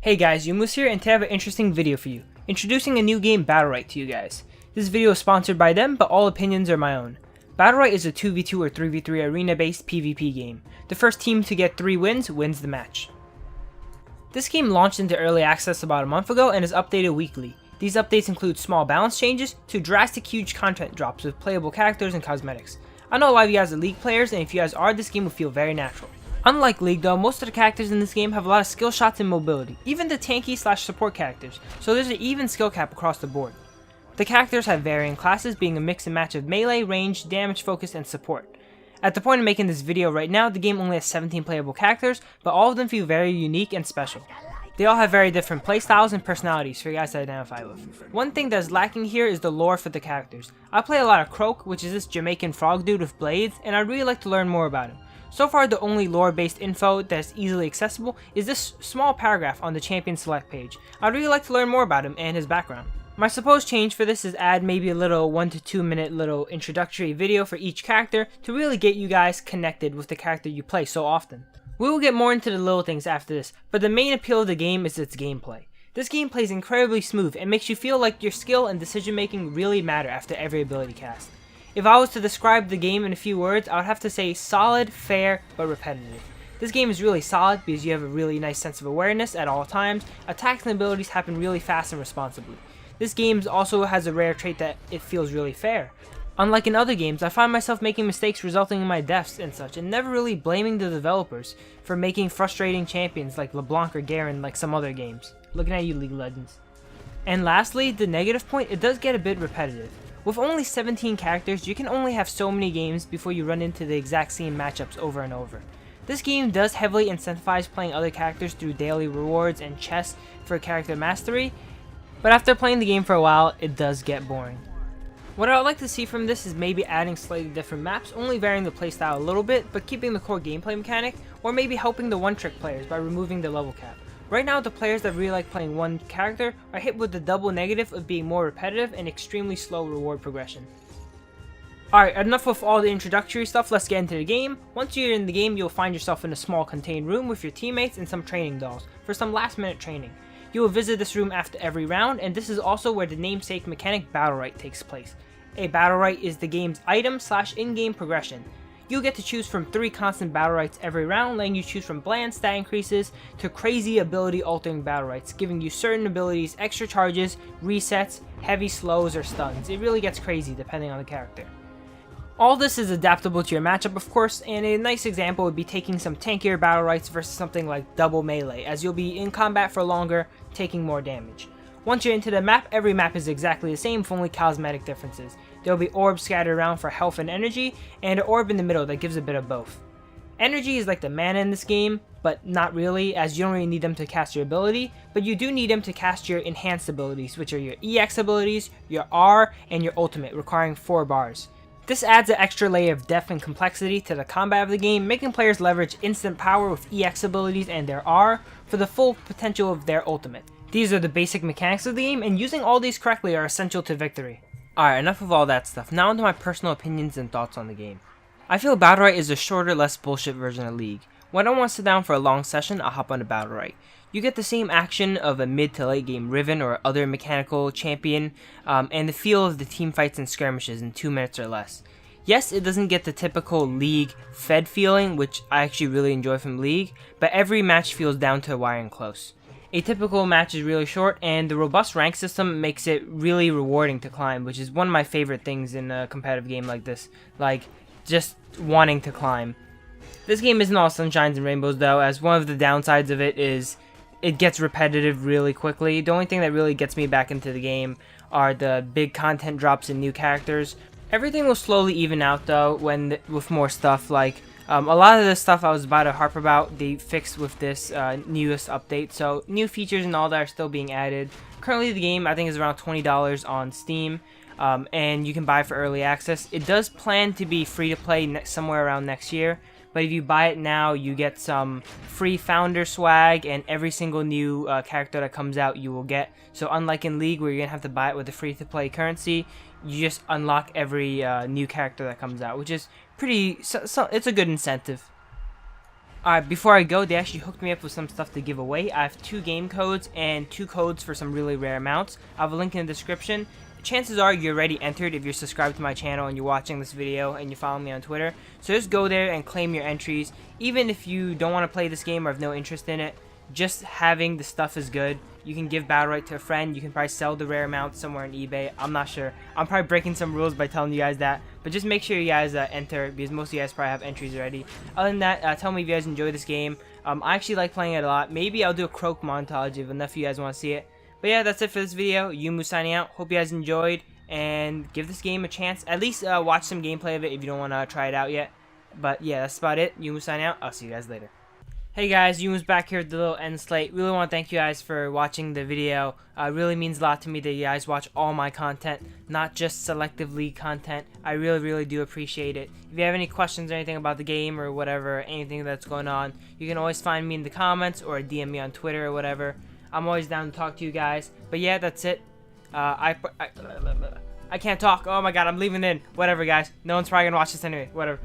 Hey guys, Yumus here, and today I have an interesting video for you, introducing a new game, Battlerite, to you guys. This video is sponsored by them, but all opinions are my own. Battlerite is a 2v2 or 3v3 arena-based PvP game. The first team to get 3 wins wins the match. This game launched into early access about a month ago and is updated weekly. These updates include small balance changes to drastic huge content drops with playable characters and cosmetics. I know a lot of you guys are League players, and if you guys are, this game will feel very natural. Unlike League though, most of the characters in this game have a lot of skill shots and mobility, even the tanky / support characters, so there's an even skill cap across the board. The characters have varying classes, being a mix and match of melee, range, damage focus, and support. At the point of making this video right now, the game only has 17 playable characters, but all of them feel very unique and special. They all have very different playstyles and personalities for you guys to identify with. One thing that is lacking here is the lore for the characters. I play a lot of Croak, which is this Jamaican frog dude with blades, and I'd really like to learn more about him. So far, the only lore-based info that's easily accessible is this small paragraph on the champion select page. I'd really like to learn more about him and his background. My supposed change for this is add maybe a little 1 to 2 minute little introductory video for each character to really get you guys connected with the character you play so often. We will get more into the little things after this, but the main appeal of the game is its gameplay. This gameplay is incredibly smooth and makes you feel like your skill and decision making really matter after every ability cast. If I was to describe the game in a few words, I would have to say solid, fair, but repetitive. This game is really solid because you have a really nice sense of awareness at all times. Attacks and abilities happen really fast and responsibly. This game also has a rare trait that it feels really fair. Unlike in other games, I find myself making mistakes resulting in my deaths and such, and never really blaming the developers for making frustrating champions like LeBlanc or Garen like some other games. Looking at you, League Legends. And lastly, the negative point, it does get a bit repetitive. With only 17 characters, you can only have so many games before you run into the exact same matchups over and over. This game does heavily incentivize playing other characters through daily rewards and chests for character mastery, but after playing the game for a while, it does get boring. What I would like to see from this is maybe adding slightly different maps, only varying the playstyle a little bit, but keeping the core gameplay mechanic, or maybe helping the one-trick players by removing the level cap. Right now, the players that really like playing one character are hit with the double negative of being more repetitive and extremely slow reward progression. Alright, enough with all the introductory stuff, let's get into the game. Once you're in the game, you'll find yourself in a small contained room with your teammates and some training dolls for some last minute training. You will visit this room after every round, and this is also where the namesake mechanic Battlerite takes place. A Battlerite is the game's item / in-game progression. You'll get to choose from 3 constant Battlerites every round, letting you choose from bland stat increases to crazy ability altering Battlerites, giving you certain abilities, extra charges, resets, heavy slows, or stuns. It really gets crazy depending on the character. All this is adaptable to your matchup, of course, and a nice example would be taking some tankier Battlerites versus something like double melee, as you'll be in combat for longer, taking more damage. Once you're into the map, every map is exactly the same with only cosmetic differences. There will be orbs scattered around for health and energy, and an orb in the middle that gives a bit of both. Energy is like the mana in this game, but not really, as you don't really need them to cast your ability, but you do need them to cast your enhanced abilities, which are your EX abilities, your R, and your ultimate, requiring 4 bars. This adds an extra layer of depth and complexity to the combat of the game, making players leverage instant power with EX abilities and their R for the full potential of their ultimate. These are the basic mechanics of the game, and using all these correctly are essential to victory. Alright, enough of all that stuff, now onto my personal opinions and thoughts on the game. I feel Battlerite is a shorter, less bullshit version of League. When I want to sit down for a long session, I'll hop onto Battlerite. You get the same action of a mid to late game Riven or other mechanical champion, and the feel of the team fights and skirmishes in 2 minutes or less. Yes, it doesn't get the typical League fed feeling, which I actually really enjoy from League, but every match feels down to the wire and close. A typical match is really short, and the robust rank system makes it really rewarding to climb, which is one of my favorite things in a competitive game like this, like just wanting to climb. This game isn't all sunshines and rainbows though, as one of the downsides of it is it gets repetitive really quickly. The only thing that really gets me back into the game are the big content drops and new characters. Everything will slowly even out though with more stuff, like a lot of the stuff I was about to harp about, they fixed with this newest update, so new features and all that are still being added. Currently the game, I think, is around $20 on Steam, and you can buy it for early access. It does plan to be free to play somewhere around next year, but if you buy it now, you get some free founder swag, and every single new character that comes out you will get. So unlike in League, where you're going to have to buy it with the free to play currency, you just unlock every new character that comes out, which is pretty. It's a good incentive. Alright, before I go, they actually hooked me up with some stuff to give away. I have 2 game codes and 2 codes for some really rare amounts. I have a link in the description. Chances are you're already entered if you're subscribed to my channel and you're watching this video and you follow me on Twitter. So just go there and claim your entries. Even if you don't want to play this game or have no interest in it, just having the stuff is good. You can give Battlerite to a friend. You can probably sell the rare amount somewhere on eBay. I'm not sure. I'm probably breaking some rules by telling you guys that. But just make sure you guys enter, because most of you guys probably have entries already. Other than that, tell me if you guys enjoy this game. I actually like playing it a lot. Maybe I'll do a Croak montage if enough of you guys want to see it. But yeah, that's it for this video. Yumu signing out. Hope you guys enjoyed. And give this game a chance. At least watch some gameplay of it if you don't want to try it out yet. But yeah, that's about it. Yumu signing out. I'll see you guys later. Hey guys, Yumu's back here with the little end slate. Really want to thank you guys for watching the video. It really means a lot to me that you guys watch all my content, not just Selective League content. I really do appreciate it. If you have any questions or anything about the game or whatever, anything that's going on, you can always find me in the comments or DM me on Twitter or whatever. I'm always down to talk to you guys. But yeah, that's it. I can't talk. Oh my god, I'm leaving in. Whatever, guys. No one's probably gonna watch this anyway. Whatever.